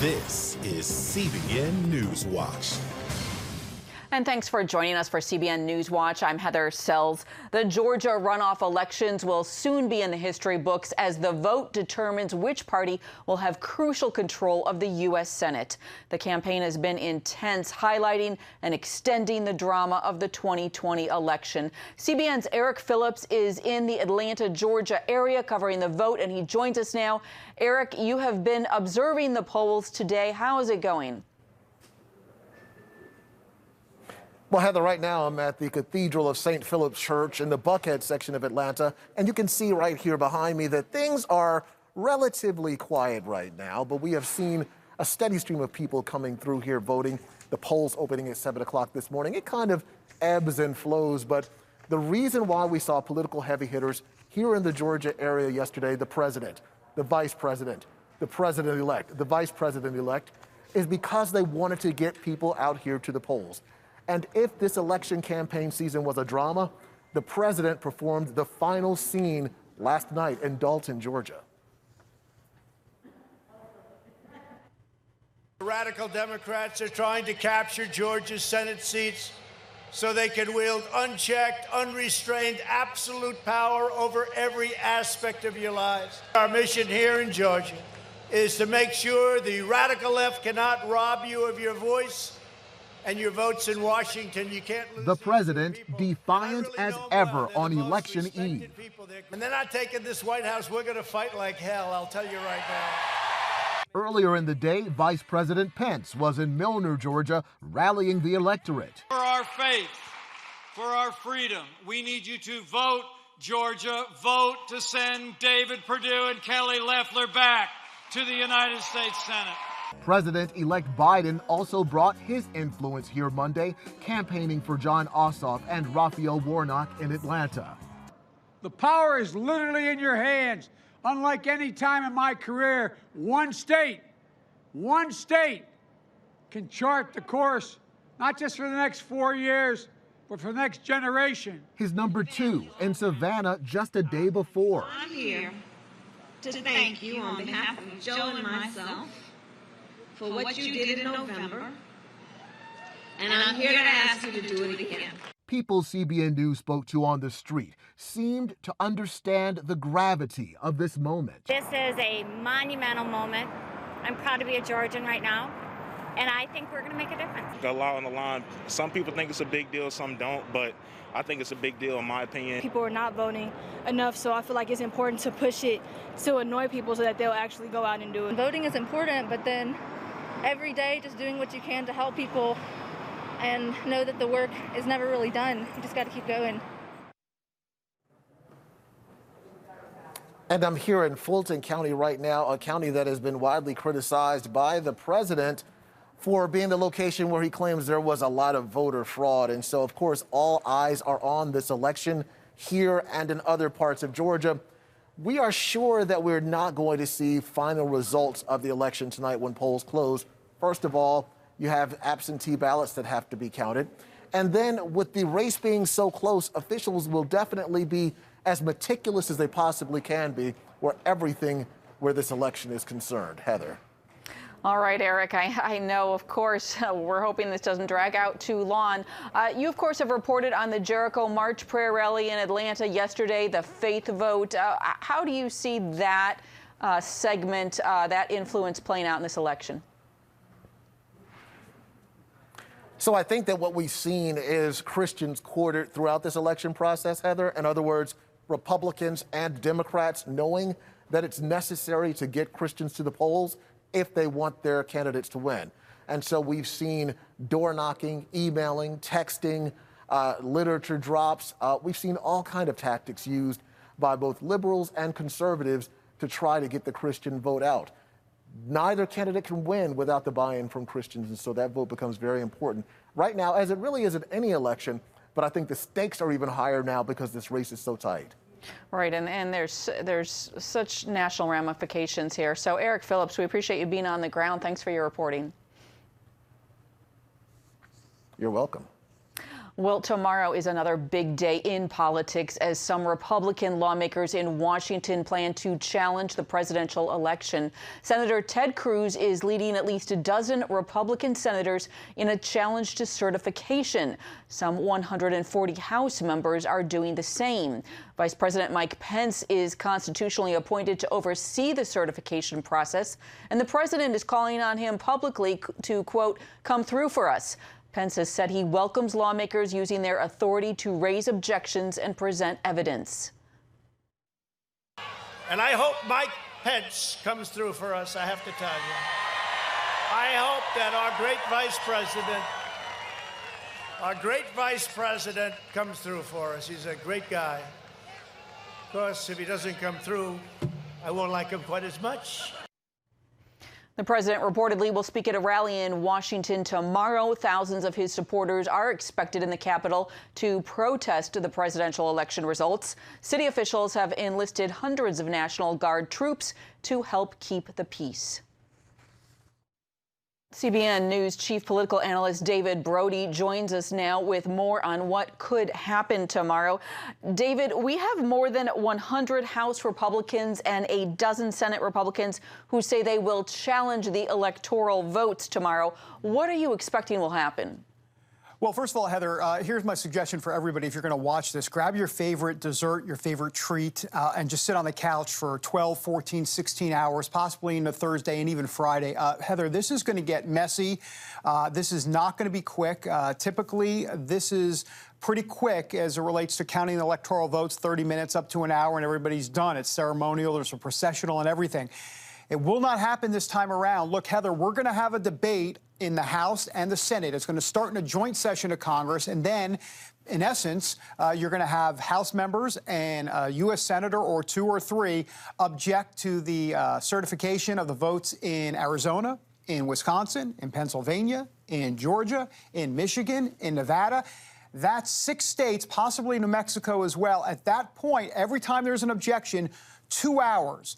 This is CBN NewsWatch. And thanks for joining us for CBN NewsWatch. I'm Heather Sells. The Georgia runoff elections will soon be in the history books as the vote determines which party will have crucial control of the U.S. Senate. The campaign has been intense, highlighting and extending the drama of the 2020 election. CBN's Eric Phillips is in the Atlanta, Georgia area covering the vote, and he joins us now. Eric, you have been observing the polls today. How is it going? Well, Heather, right now I'm at the Cathedral of St. Philip's Church in the Buckhead section of Atlanta, and you can see right here behind me that things are relatively quiet right now, but we have seen a steady stream of people coming through here voting. The polls opening at 7 o'clock this morning. It kind of ebbs and flows, but the reason why we saw political heavy hitters here in the Georgia area yesterday, the president, the vice president, the president-elect, the vice president-elect, is because they wanted to get people out here to the polls. And if this election campaign season was a drama, the president performed the final scene last night in Dalton, Georgia. Radical Democrats are trying to capture Georgia's Senate seats so they can wield unchecked, unrestrained, absolute power over every aspect of your lives. Our mission here in Georgia is to make sure the radical left cannot rob you of your voice and your votes in Washington. You can't lose. The president defiant as ever on election eve. And they're not taking this White House. We're going to fight like hell, I'll tell you right now. Earlier in the day, Vice President Pence was in Milner, Georgia, rallying the electorate. For our faith, for our freedom, we need you to vote, Georgia. Vote to send David Perdue and Kelly Loeffler back to the United States Senate. President-elect Biden also brought his influence here Monday, campaigning for Jon Ossoff and Raphael Warnock in Atlanta. The power is literally in your hands. Unlike any time in my career, one state can chart the course, not just for the next 4 years, but for the next generation. His number two in Savannah just a day before. I'm here to thank you on behalf of Joe and myself for what you did in November, and I'm here to ask you to do it again. People CBN News spoke to on the street seemed to understand the gravity of this moment. This is a monumental moment. I'm proud to be a Georgian right now, and I think we're going to make a difference. A lot on the line. Some people think it's a big deal, some don't, but I think it's a big deal in my opinion. People are not voting enough, so I feel like it's important to push it to annoy people so that they'll actually go out and do it. Voting is important, but then every day just doing what you can to help people and know that the work is never really done. You just got to keep going. And I'm here in Fulton County right now, a county that has been widely criticized by the president for being the location where he claims there was a lot of voter fraud. And so, of course, all eyes are on this election here and in other parts of Georgia. We are sure that we're not going to see final results of the election tonight when polls close. First of all, you have absentee ballots that have to be counted. And then with the race being so close, officials will definitely be as meticulous as they possibly can be where this election is concerned. Heather. All right, Eric, I know, of course, we're hoping this doesn't drag out too long. You, of course, have reported on the Jericho March prayer rally in Atlanta yesterday, the faith vote. How do you see that segment, that influence playing out in this election? So I think that what we've seen is Christians quartered throughout this election process, Heather. In other words, Republicans and Democrats knowing that it's necessary to get Christians to the polls if they want their candidates to win. And so we've seen door knocking, emailing, texting, literature drops. We've seen all kinds of tactics used by both liberals and conservatives to try to get the Christian vote out. Neither candidate can win without the buy-in from Christians, and so that vote becomes very important right now, as it really is at any election. But I think the stakes are even higher now because this race is so tight. Right, and there's such national ramifications here. So, Eric Phillips, we appreciate you being on the ground. Thanks for your reporting. You're welcome. Well, tomorrow is another big day in politics as some Republican lawmakers in Washington plan to challenge the presidential election. Senator Ted Cruz is leading at least a dozen Republican senators in a challenge to certification. Some 140 House members are doing the same. Vice President Mike Pence is constitutionally appointed to oversee the certification process, and the president is calling on him publicly to, quote, come through for us. Pence has said he welcomes lawmakers using their authority to raise objections and present evidence. And I hope Mike Pence comes through for us, I have to tell you. I hope that our great vice president comes through for us. He's a great guy. Of course, if he doesn't come through, I won't like him quite as much. The president reportedly will speak at a rally in Washington tomorrow. Thousands of his supporters are expected in the Capitol to protest the presidential election results. City officials have enlisted hundreds of National Guard troops to help keep the peace. CBN News chief political analyst David Brody joins us now with more on what could happen tomorrow. David, we have more than 100 House Republicans and a dozen Senate Republicans who say they will challenge the electoral votes tomorrow. What are you expecting will happen? Well, first of all, Heather, here's my suggestion for everybody. If you're going to watch this, grab your favorite dessert, your favorite treat, and just sit on the couch for 12, 14, 16 hours, possibly into Thursday and even Friday. Heather, this is going to get messy. This is not going to be quick. Typically, this is pretty quick as it relates to counting the electoral votes, 30 minutes up to an hour, and everybody's done. It's ceremonial. There's a processional and everything. It will not happen this time around. Look, Heather, we're going to have a debate in the House and the Senate. It's going to start in a joint session of Congress, and then, in essence, you're going to have House members and a U.S. Senator or two or three object to the certification of the votes in Arizona, in Wisconsin, in Pennsylvania, in Georgia, in Michigan, in Nevada. That's 6 states, possibly New Mexico as well. At that point, every time there's an objection, 2 hours.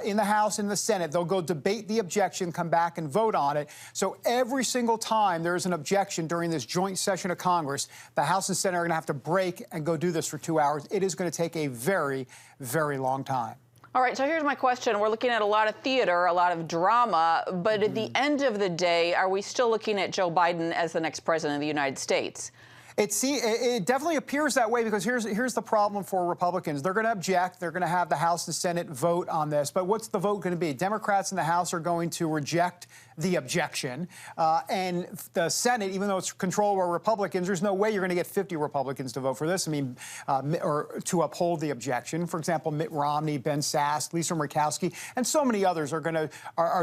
In the House and the Senate, they'll go debate the objection, come back and vote on it. So every single time there is an objection during this joint session of Congress, the House and Senate are going to have to break and go do this for 2 hours. It is going to take a very, very long time. All right, so here's my question. We're looking at a lot of theater, a lot of drama, but at the end of the day, are we still looking at Joe Biden as the next president of the United States? It definitely appears that way because here's the problem for Republicans. They're going to object. They're going to have the House and Senate vote on this. But what's the vote going to be? Democrats in the House are going to reject the objection. And the Senate, even though it's controlled by Republicans, there's no way you're going to get 50 Republicans to vote for this. I mean, or to uphold the objection. For example, Mitt Romney, Ben Sasse, Lisa Murkowski, and so many others are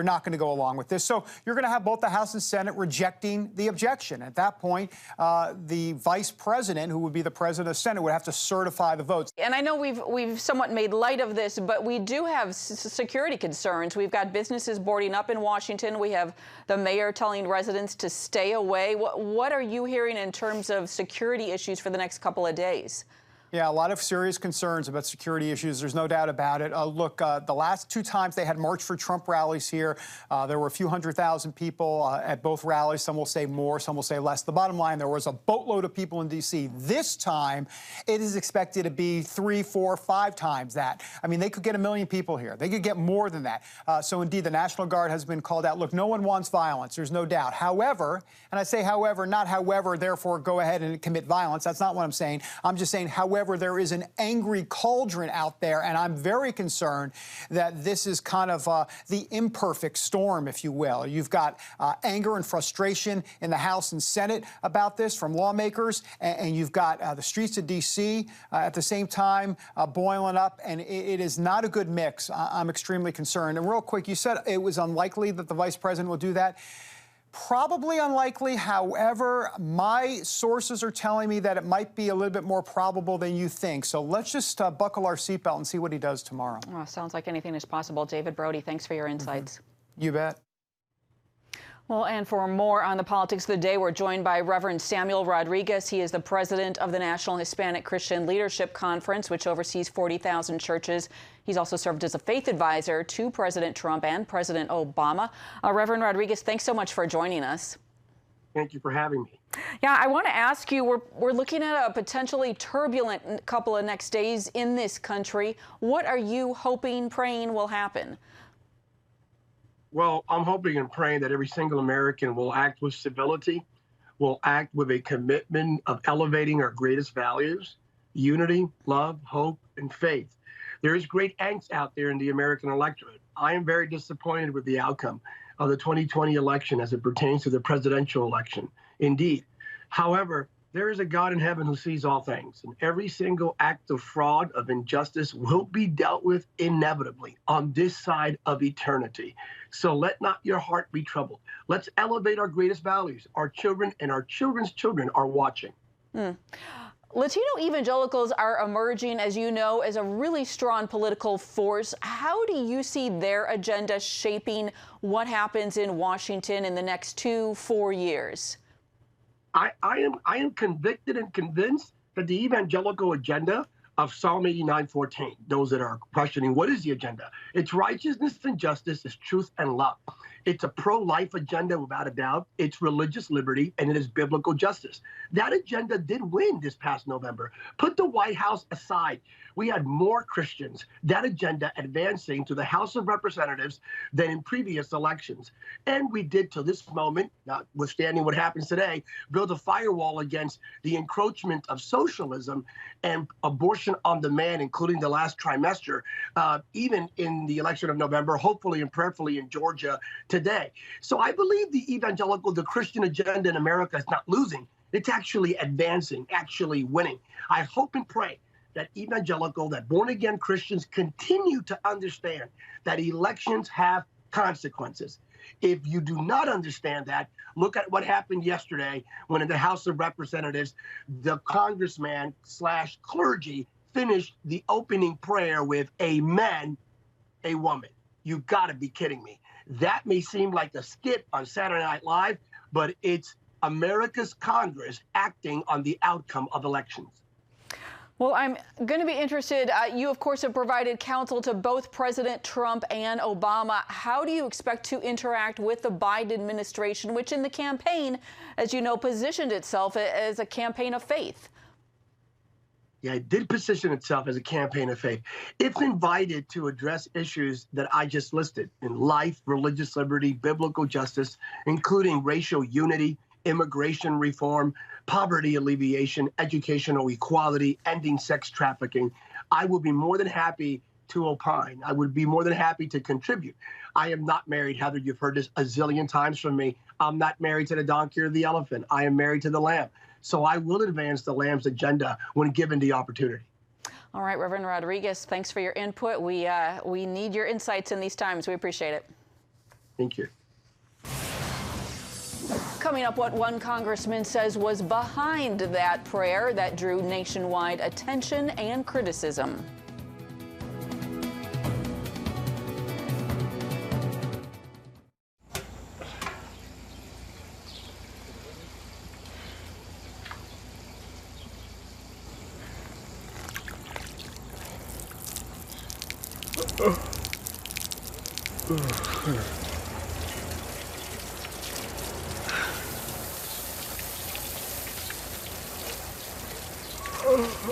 not going to go along with this. So you're going to have both the House and Senate rejecting the objection. At that point, the vice president, who would be the president of the Senate, would have to certify the votes. And I know we've somewhat made light of this, but we do have security concerns. We've got businesses boarding up in Washington. We have the mayor telling residents to stay away. What are you hearing in terms of security issues for the next couple of days? Yeah, a lot of serious concerns about security issues. There's no doubt about it. Look, the last 2 times they had March for Trump rallies here, there were a few 100,000 people at both rallies. Some will say more, some will say less. The bottom line, there was a boatload of people in D.C. This time, it is expected to be 3, 4, 5 times that. I mean, they could get 1 million people here. They could get more than that. So, indeed, the National Guard has been called out. Look, no one wants violence. There's no doubt. However, and I say however, not however, therefore go ahead and commit violence. That's not what I'm saying. I'm just saying, however, there is an angry cauldron out there, and I'm very concerned that this is kind of the imperfect storm, if you will. You've got anger and frustration in the House and Senate about this from lawmakers, and you've got the streets of D.C. At the same time boiling up, and it is not a good mix. I'm extremely concerned. And real quick, you said it was unlikely that the vice president will do that. Probably unlikely. However, my sources are telling me that it might be a little bit more probable than you think. So let's just buckle our seatbelt and see what he does tomorrow. Oh, sounds like anything is possible. David Brody, thanks for your insights. You bet. Well, and for more on the politics of the day, we're joined by Rev Samuel Rodriguez. He is the president of the National Hispanic Christian Leadership Conference, which oversees 40,000 churches. He's also served as a faith advisor to President Trump and President Obama. Reverend Rodriguez, thanks so much for joining us. Thank you for having me. Yeah, I want to ask you, we're looking at a potentially turbulent couple of next days in this country. What are you hoping, praying will happen? Well, I'm hoping and praying that every single American will act with civility, will act with a commitment of elevating our greatest values: unity, love, hope, and faith. There is great angst out there in the American electorate. I am very disappointed with the outcome of the 2020 election as it pertains to the presidential election. Indeed. However, there is a God in heaven who sees all things, and every single act of fraud, of injustice will be dealt with inevitably on this side of eternity. So let not your heart be troubled. Let's elevate our greatest values. Our children and our children's children are watching. Latino evangelicals are emerging, as you know, as a really strong political force. How do you see their agenda shaping what happens in Washington in the next 2-4 years? I am convicted and convinced that the evangelical agenda of Psalm 89:14, those that are questioning what is the agenda, it's righteousness and justice, it's truth and love. It's a pro-life agenda without a doubt. It's religious liberty, and it is biblical justice. That agenda did win this past November. Put the White House aside. We had more Christians, that agenda advancing to the House of Representatives than in previous elections. And we did, to this moment, notwithstanding what happens today, build a firewall against the encroachment of socialism and abortion on demand, including the last trimester, even in the election of November, hopefully and prayerfully in Georgia today. So I believe the Christian agenda in America is not losing. It's actually advancing, actually winning. I hope and pray that that born-again Christians continue to understand that elections have consequences. If you do not understand that, look at what happened yesterday when in the House of Representatives, the congressman / clergy finished the opening prayer with "Amen, a woman." You gotta be kidding me. That may seem like a skit on Saturday Night Live, but it's America's Congress acting on the outcome of elections. Well, I'm going to be interested. You, of course, have provided counsel to both President Trump and Obama. How do you expect to interact with the Biden administration, which in the campaign, as you know, positioned itself as a campaign of faith? Yeah, it did position itself as a campaign of faith. It's invited to address issues that I just listed in life, religious liberty, biblical justice, including racial unity, immigration reform, poverty alleviation, educational equality, ending sex trafficking. I would be more than happy to opine. I would be more than happy to contribute. I am not married, Heather. You've heard this a zillion times from me. I'm not married to the donkey or the elephant. I am married to the lamb. So I will advance the lamb's agenda when given the opportunity. All right, Reverend Rodriguez, thanks for your input. We need your insights in these times. We appreciate it. Thank you. Coming up, what one congressman says was behind that prayer that drew nationwide attention and criticism.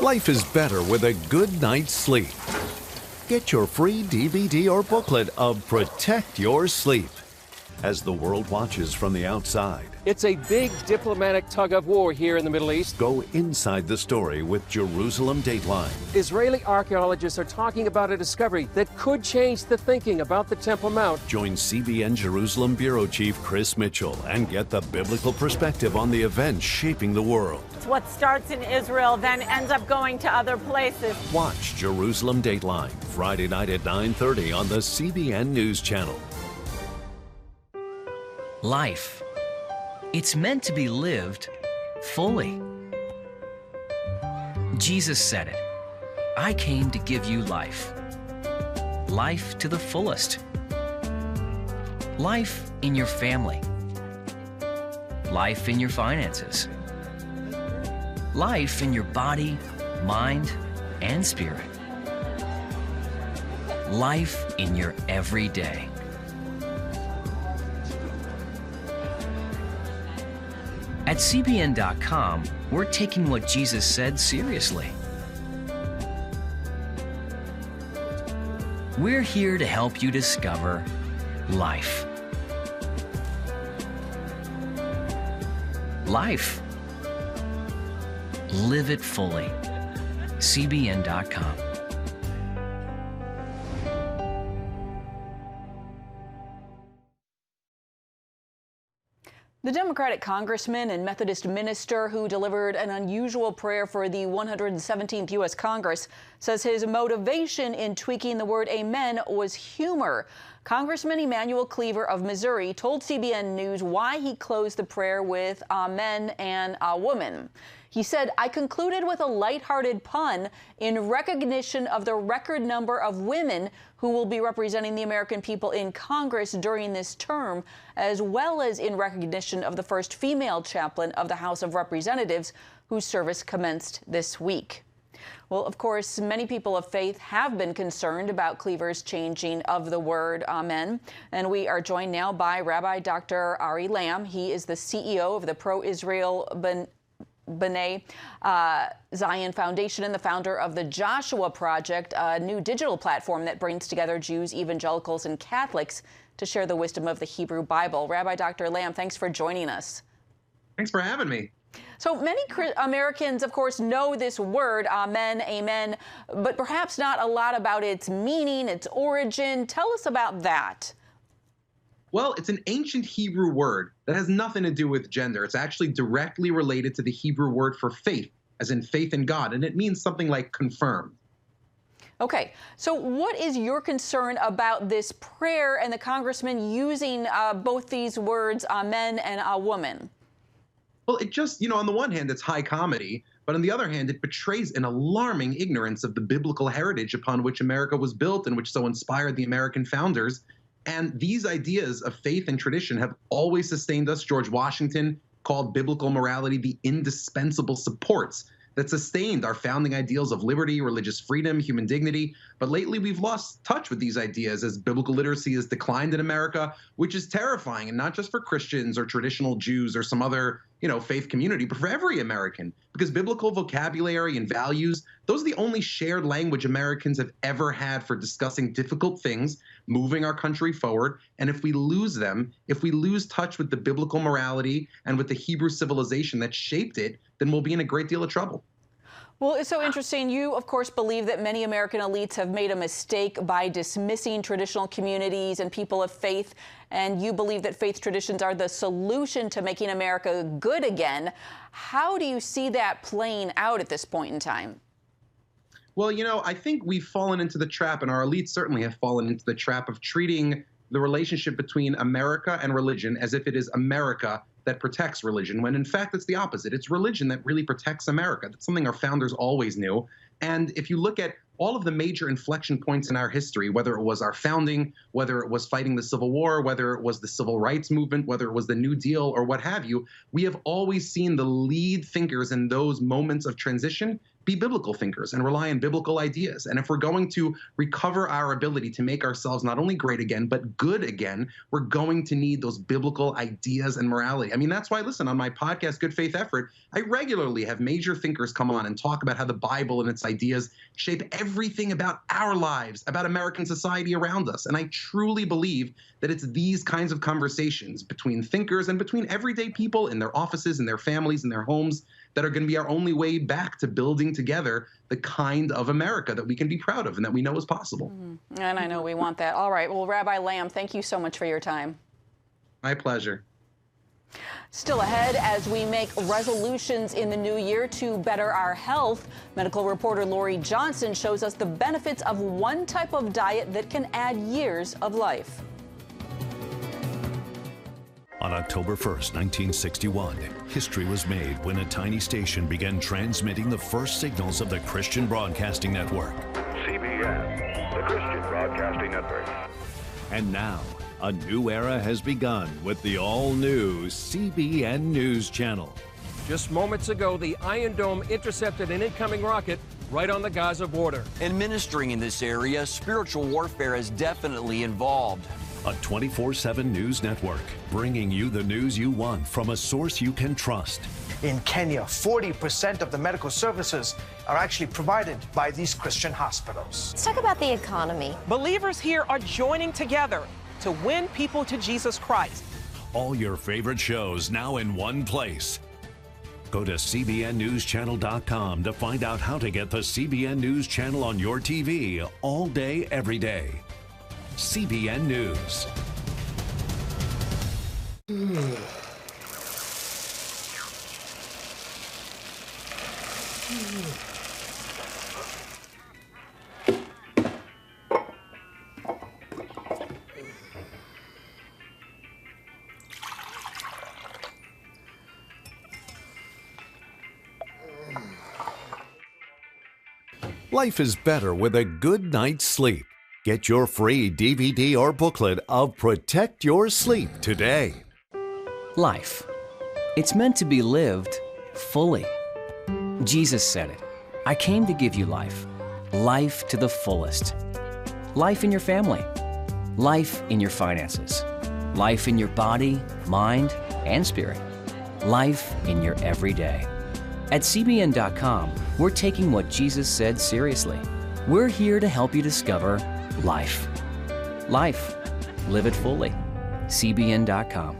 Life is better with a good night's sleep. Get your free DVD or booklet of Protect Your Sleep as the world watches from the outside. It's a big diplomatic tug-of-war here in the Middle East. Go inside the story with Jerusalem Dateline. Israeli archaeologists are talking about a discovery that could change the thinking about the Temple Mount. Join CBN Jerusalem Bureau Chief Chris Mitchell and get the biblical perspective on the events shaping the world. What starts in Israel then ends up going to other places. Watch Jerusalem Dateline, Friday night at 9:30 on the CBN News Channel. Life. It's meant to be lived fully. Jesus said it. I came to give you life. Life to the fullest. Life in your family. Life in your finances. Life in your body, mind, and spirit. Life in your everyday. At CBN.com, we're taking what Jesus said seriously. We're here to help you discover life. Life. Live it fully. CBN.com. The Democratic congressman and Methodist minister who delivered an unusual prayer for the 117th U.S. Congress says his motivation in tweaking the word amen was humor. Congressman Emanuel Cleaver of Missouri told CBN News why he closed the prayer with amen and a woman. He said, "I concluded with a lighthearted pun in recognition of the record number of women who will be representing the American people in Congress during this term, as well as in recognition of the first female chaplain of the House of Representatives whose service commenced this week." Well, of course, many people of faith have been concerned about Cleaver's changing of the word amen. And we are joined now by Rabbi Dr. Ari Lamb. He is the CEO of the Pro-Israel B'nai Zion Foundation and the founder of the Joshua Project, a new digital platform that brings together Jews, evangelicals, and Catholics to share the wisdom of the Hebrew Bible. Rabbi Dr. Lamb, thanks for joining us. Thanks for having me. So many Americans, of course, know this word, amen, but perhaps not a lot about its meaning, its origin. Tell us about that. Well, it's an ancient Hebrew word that has nothing to do with gender. It's actually directly related to the Hebrew word for faith, as in faith in God, and it means something like confirmed. Okay, so what is your concern about this prayer and the congressman using both these words, amen and a woman? Well, it just, on the one hand, it's high comedy, but on the other hand, it betrays an alarming ignorance of the biblical heritage upon which America was built and which so inspired the American founders. And these ideas of faith and tradition have always sustained us. George Washington called biblical morality the indispensable supports that sustained our founding ideals of liberty, religious freedom, human dignity. But lately, we've lost touch with these ideas as biblical literacy has declined in America, which is terrifying, and not just for Christians or traditional Jews or some other, faith community, but for every American, because biblical vocabulary and values, those are the only shared language Americans have ever had for discussing difficult things, moving our country forward. And if we lose them, if we lose touch with the biblical morality and with the Hebrew civilization that shaped it, then we'll be in a great deal of trouble. Well, it's so interesting. You, of course, believe that many American elites have made a mistake by dismissing traditional communities and people of faith, and you believe that faith traditions are the solution to making America good again. How do you see that playing out at this point in time? Well, I think we've fallen into the trap, and our elites certainly have fallen into the trap of treating the relationship between America and religion as if it is America that protects religion, when in fact it's the opposite. It's religion that really protects America. That's something our founders always knew. And if you look at all of the major inflection points in our history, whether it was our founding, whether it was fighting the Civil War, whether it was the Civil Rights Movement, whether it was the New Deal or what have you, we have always seen the lead thinkers in those moments of transition be biblical thinkers and rely on biblical ideas. And if we're going to recover our ability to make ourselves not only great again, but good again, we're going to need those biblical ideas and morality. I mean, that's why, listen, on my podcast, Good Faith Effort, I regularly have major thinkers come on and talk about how the Bible and its ideas shape everything about our lives, about American society around us. And I truly believe that it's these kinds of conversations between thinkers and between everyday people in their offices, in their families, in their homes, that are going to be our only way back to building together the kind of America that we can be proud of and that we know is possible. Mm-hmm. And I know we want that. All right. Well, Rabbi Lamb, thank you so much for your time. My pleasure. Still ahead, as we make resolutions in the new year to better our health, medical reporter Lori Johnson shows us the benefits of one type of diet that can add years of life. On October 1st, 1961, history was made when a tiny station began transmitting the first signals of the Christian Broadcasting Network. CBN, the Christian Broadcasting Network. And now, a new era has begun with the all-new CBN News Channel. Just moments ago, the Iron Dome intercepted an incoming rocket right on the Gaza border. And ministering in this area, spiritual warfare is definitely involved. a 24/7 news network, bringing you the news you want from a source you can trust. In Kenya, 40% of the medical services are actually provided by these Christian hospitals. Let's talk about the economy. Believers here are joining together to win people to Jesus Christ. All your favorite shows now in one place. Go to CBNNewsChannel.com to find out how to get the CBN News Channel on your TV all day, every day. CBN News. Life is better with a good night's sleep. Get your free DVD or booklet of Protect Your Sleep today. Life. It's meant to be lived fully. Jesus said it. I came to give you life. Life to the fullest. Life in your family. Life in your finances. Life in your body, mind, and spirit. Life in your everyday. At CBN.com, we're taking what Jesus said seriously. We're here to help you discover life. Life. Live it fully. CBN.com.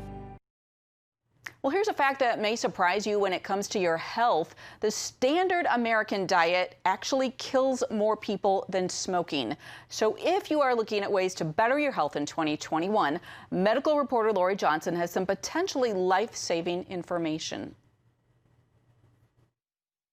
Well, here's a fact that may surprise you when it comes to your health. The standard American diet actually kills more people than smoking. So if you are looking at ways to better your health in 2021, medical reporter Lori Johnson has some potentially life-saving information.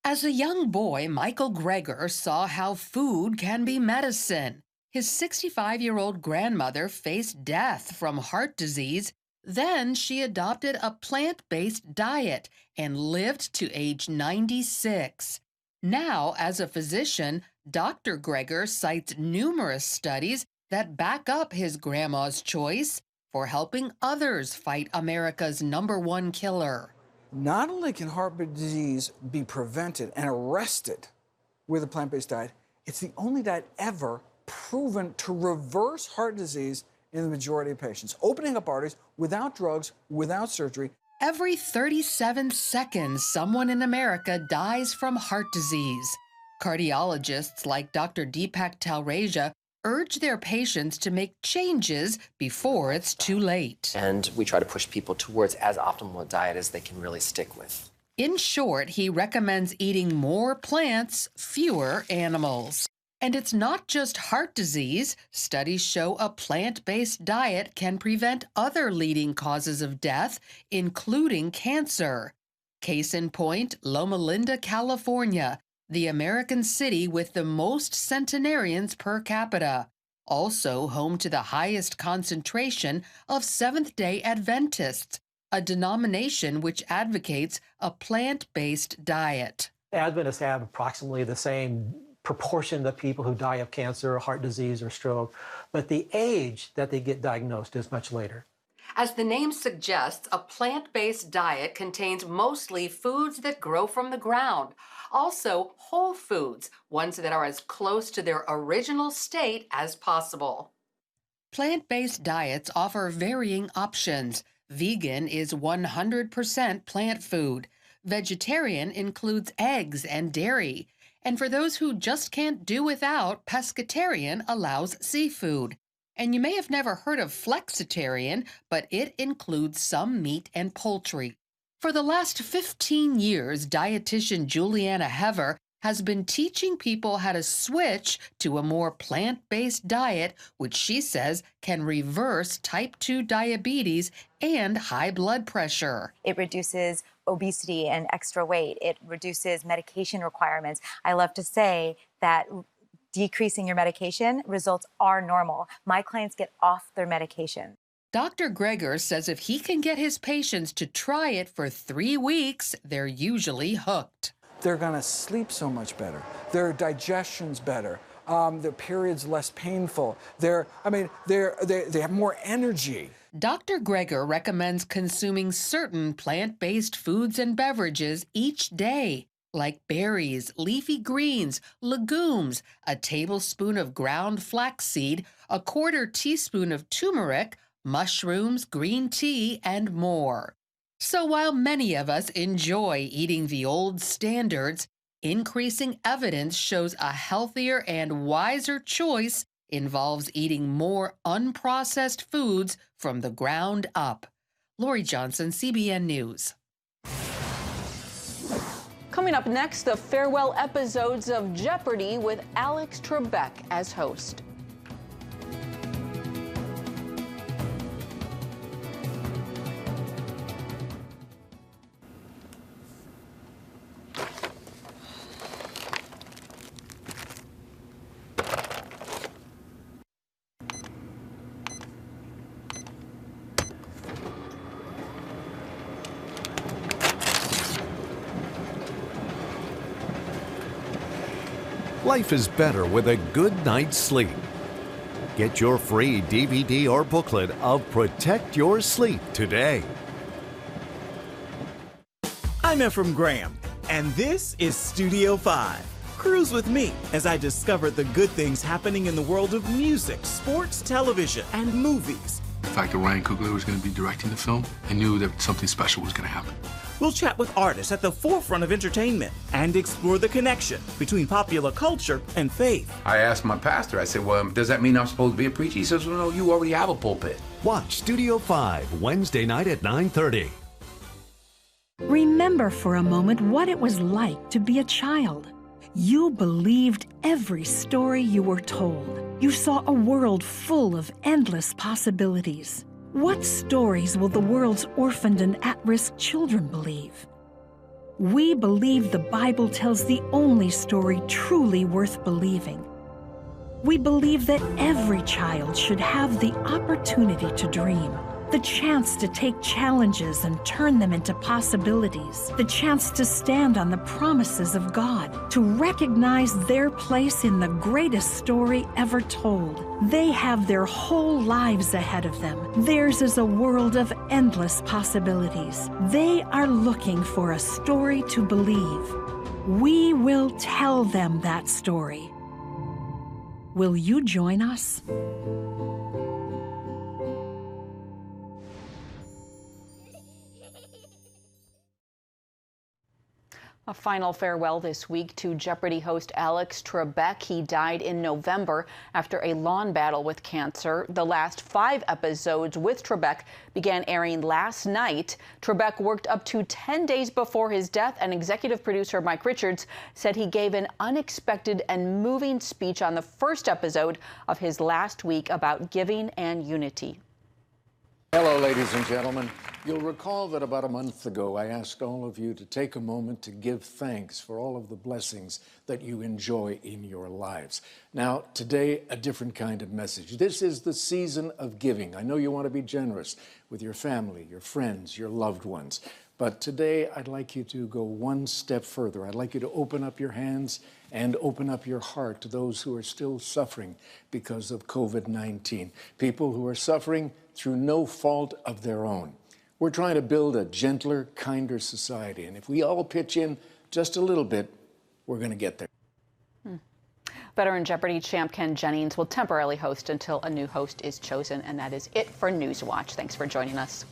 As a young boy, Michael Greger saw how food can be medicine. His 65-year-old grandmother faced death from heart disease. Then she adopted a plant-based diet and lived to age 96. Now, as a physician, Dr. Greger cites numerous studies that back up his grandma's choice for helping others fight America's #1 killer. Not only can heart disease be prevented and arrested with a plant-based diet, it's the only diet ever proven to reverse heart disease in the majority of patients, opening up arteries without drugs, without surgery. Every 37 seconds, someone in America dies from heart disease. Cardiologists like Dr. Deepak Talreja urge their patients to make changes before it's too late. And we try to push people towards as optimal a diet as they can really stick with. In short, he recommends eating more plants, fewer animals. And it's not just heart disease. Studies show a plant-based diet can prevent other leading causes of death, including cancer. Case in point, Loma Linda, California, the American city with the most centenarians per capita, also home to the highest concentration of Seventh-day Adventists, a denomination which advocates a plant-based diet. Adventists have approximately the same proportion of people who die of cancer, heart disease, or stroke, but the age that they get diagnosed is much later. As the name suggests, a plant-based diet contains mostly foods that grow from the ground. Also, whole foods, ones that are as close to their original state as possible. Plant-based diets offer varying options. Vegan is 100% plant food. Vegetarian includes eggs and dairy. And for those who just can't do without, pescatarian allows seafood. And you may have never heard of flexitarian, but it includes some meat and poultry. For the last 15 years, dietitian Juliana Hever has been teaching people how to switch to a more plant-based diet, which she says can reverse type 2 diabetes and high blood pressure. It reduces obesity and extra weight. It reduces medication requirements. I love to say that decreasing your medication results are normal. My clients get off their medication. Dr. Greger says if he can get his patients to try it for 3 weeks, they're usually hooked. They're going to sleep so much better. Their digestion's better. Their period's less painful. They have more energy. Dr. Greger recommends consuming certain plant-based foods and beverages each day. like berries, leafy greens, legumes, a tablespoon of ground flaxseed, a quarter teaspoon of turmeric, mushrooms, green tea, and more. So while many of us enjoy eating the old standards, increasing evidence shows a healthier and wiser choice involves eating more unprocessed foods from the ground up. Lori Johnson, CBN News. Coming up next, the farewell episodes of Jeopardy with Alex Trebek as host. Life is better with a good night's sleep. Get your free DVD or booklet of Protect Your Sleep today. I'm Ephraim Graham, and this is Studio 5. Cruise with me as I discover the good things happening in the world of music, sports, television, and movies. The fact that Ryan Coogler was going to be directing the film, I knew that something special was going to happen. We'll chat with artists at the forefront of entertainment and explore the connection between popular culture and faith. I asked my pastor, I said, well, does that mean I'm supposed to be a preacher? He says, well, no, you already have a pulpit. Watch Studio 5 Wednesday night at 9:30. Remember for a moment what it was like to be a child. You believed every story you were told. You saw a world full of endless possibilities. What stories will the world's orphaned and at-risk children believe? We believe the Bible tells the only story truly worth believing. We believe that every child should have the opportunity to dream, the chance to take challenges and turn them into possibilities, the chance to stand on the promises of God, to recognize their place in the greatest story ever told. They have their whole lives ahead of them. Theirs is a world of endless possibilities. They are looking for a story to believe. We will tell them that story. Will you join us? A final farewell this week to Jeopardy host Alex Trebek. He died in November after a long battle with cancer. The last 5 episodes with Trebek began airing last night. Trebek worked up to 10 days before his death, and executive producer Mike Richards said he gave an unexpected and moving speech on the first episode of his last week about giving and unity. Hello, ladies and gentlemen. You'll recall that about a month ago, I asked all of you to take a moment to give thanks for all of the blessings that you enjoy in your lives. Now, today, a different kind of message. This is the season of giving. I know you want to be generous with your family, your friends, your loved ones. But today, I'd like you to go one step further. I'd like you to open up your hands and open up your heart to those who are still suffering because of COVID-19. People who are suffering through no fault of their own. We're trying to build a gentler, kinder society. And if we all pitch in just a little bit, we're going to get there. Veteran Jeopardy champ Ken Jennings will temporarily host until a new host is chosen. And that is it for Newswatch. Thanks for joining us.